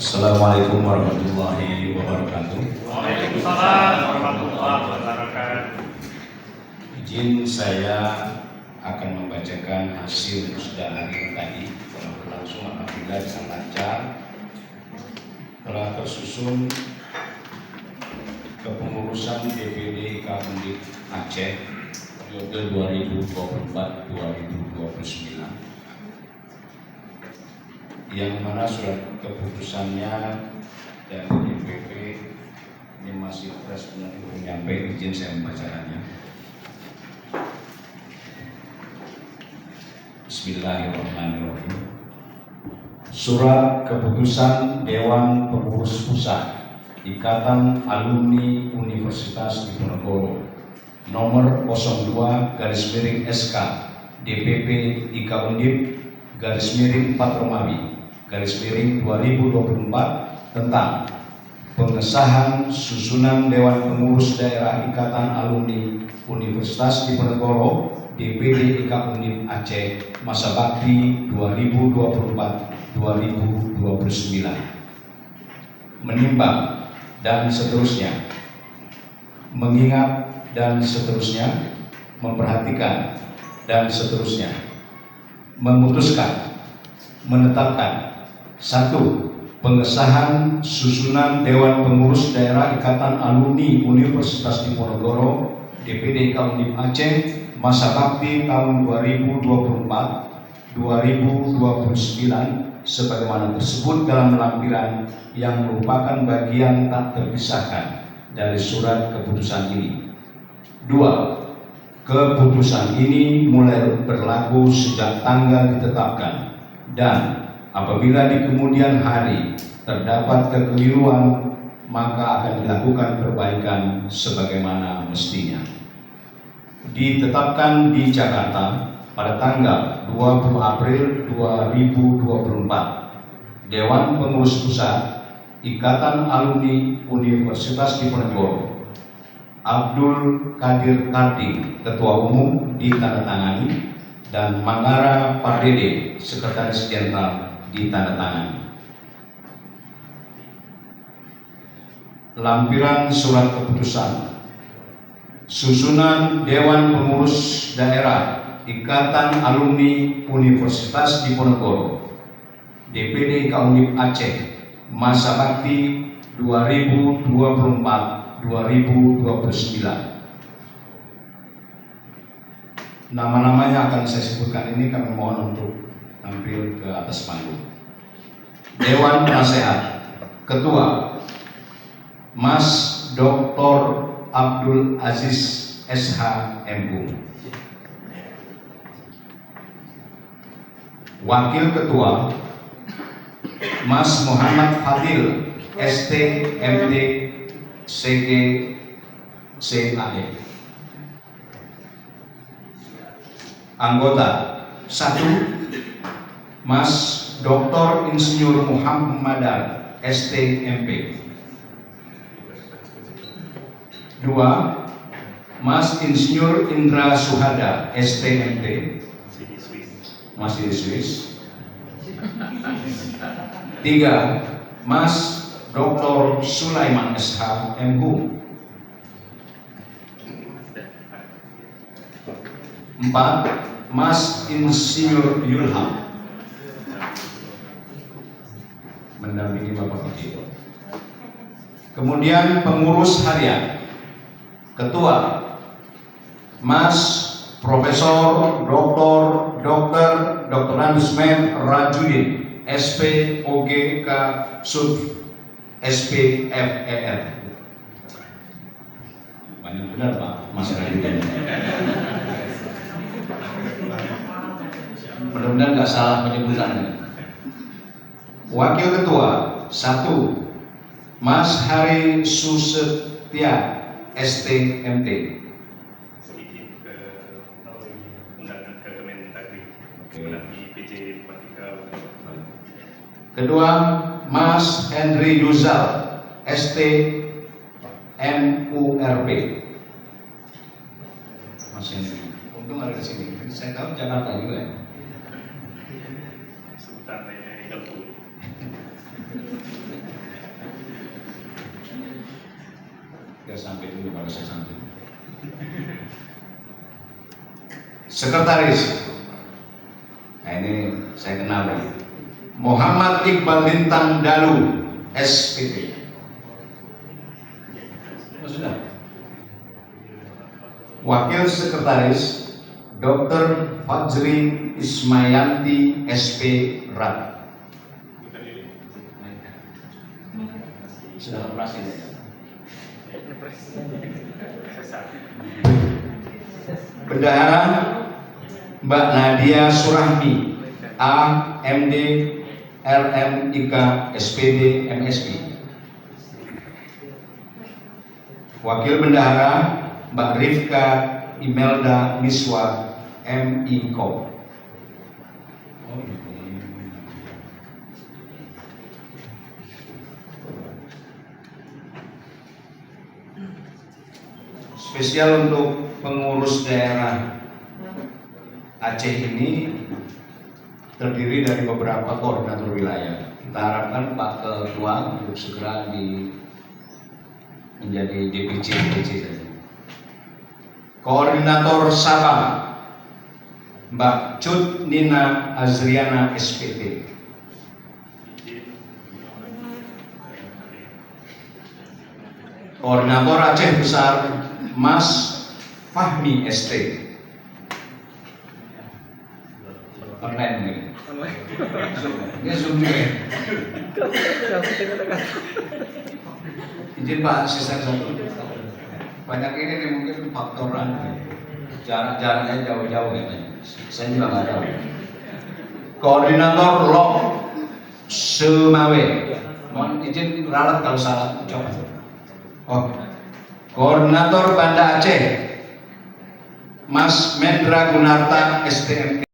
Assalamualaikum warahmatullahi wabarakatuh. Waalaikumsalam warahmatullahi wabarakatuh. Izin saya akan membacakan hasil musda hari tadi telah berlangsung alhamdulillah dengan lancar. Telah tersusun kepengurusan DPD IKA Undip Aceh periode 2024-2029 yang mana surat keputusannya dari DPP ini masih fresh belum nyampe, izin saya membacakannya. Bismillahirrahmanirrahim. Surat keputusan Dewan Pengurus Pusat Ikatan Alumni Universitas Diponegoro nomor 02/SK DPP IKA Undip _4 Romawi _2024 tentang pengesahan susunan Dewan Pengurus Daerah Ikatan Alumni Universitas Diponegoro DPD IKA Undip Aceh masa bakti 2024-2029, menimbang dan seterusnya, mengingat dan seterusnya, memperhatikan dan seterusnya, memutuskan, menetapkan: 1. Pengesahan susunan Dewan Pengurus Daerah Ikatan Alumni Universitas Diponegoro DPD IKA Undip Aceh masa bakti tahun 2024-2029 sebagaimana tersebut dalam lampiran yang merupakan bagian tak terpisahkan dari surat keputusan ini. 2. Keputusan ini mulai berlaku sejak tanggal ditetapkan, dan apabila di kemudian hari terdapat kekeliruan maka akan dilakukan perbaikan sebagaimana mestinya. Ditetapkan di Jakarta pada tanggal 20 April 2024, Dewan Pengurus Pusat Ikatan Alumni Universitas Diponegoro, Abdul Qadir Kardi, Ketua Umum, ditandatangani, dan Mangara Pardede, Sekretaris Jenderal, ditandatangani. Lampiran surat keputusan susunan Dewan Pengurus Daerah Ikatan Alumni Universitas Diponegoro DPD IKA Undip Aceh masa bakti 2024-2029. Nama-namanya akan saya sebutkan ini, kami mohon untuk tampil ke atas panggung. Dewan Penasehat. Ketua Mas Dr. Abdul Aziz SH MU. Wakil Ketua Mas Muhammad Fadil ST MT CG CAE. Anggota 1. Mas Dr. Insinyur Muhammadar ST MP. 2. Mas Insinyur Indra Suhada ST MP. Masih di Swiss. 3. Mas Dr. Sulaiman SH MHU. 4. Mas Insinyur Yulham mendampingi Bapak Ketua. Kemudian pengurus harian. Ketua Mas Profesor Dr. Anusmed Rajudin SPOGK Sub SPFER. Banyak benar Pak Mas Rajudin. Mudah-mudahan nggak salah penyebutannya. Wakil Ketua 1. Mas Hari Susetya STMT. Sedikit undangan ke Kemendagri di PJ 43. Kedua, Mas Henry Yuzal ST MURP. Mas Henry, untung ada di sini. Saya tahu Jakarta juga ya. Kita sampai dulu kalau saya sampai. Sekretaris. Nah ini saya kenal nih. Muhammad Iqbal Lintang Dalu, SPT. Oh, sudah. Wakil Sekretaris Dr. Fajri Ismayanti, SP Rat. Sudah operasi ya? Bendahara Mbak Nadia Surahmi, AMD RMIK SPD MSP. Wakil Bendahara Mbak Rifka Imelda Miswa MIKO. Spesial untuk pengurus daerah Aceh ini terdiri dari beberapa koordinator wilayah. Kita harapkan Pak Ketua untuk segera menjadi DPC saja. Koordinator Sabah Mbak Cut Nina Azriana SPT. Koordinator Aceh Besar Mas Fahmi ST. Online ini. Ini Zoom juga ya? Izin Pak, asisten satu. Banyak ini nih mungkin faktoran. Jarak-jaraknya jauh-jauh katanya. Saya juga nggak tahu. Koordinator Lok Semawe. Mohon izin ralat kalau salah coba. Oh. Koordinator Banda Aceh Mas Mendra Gunarta STMK.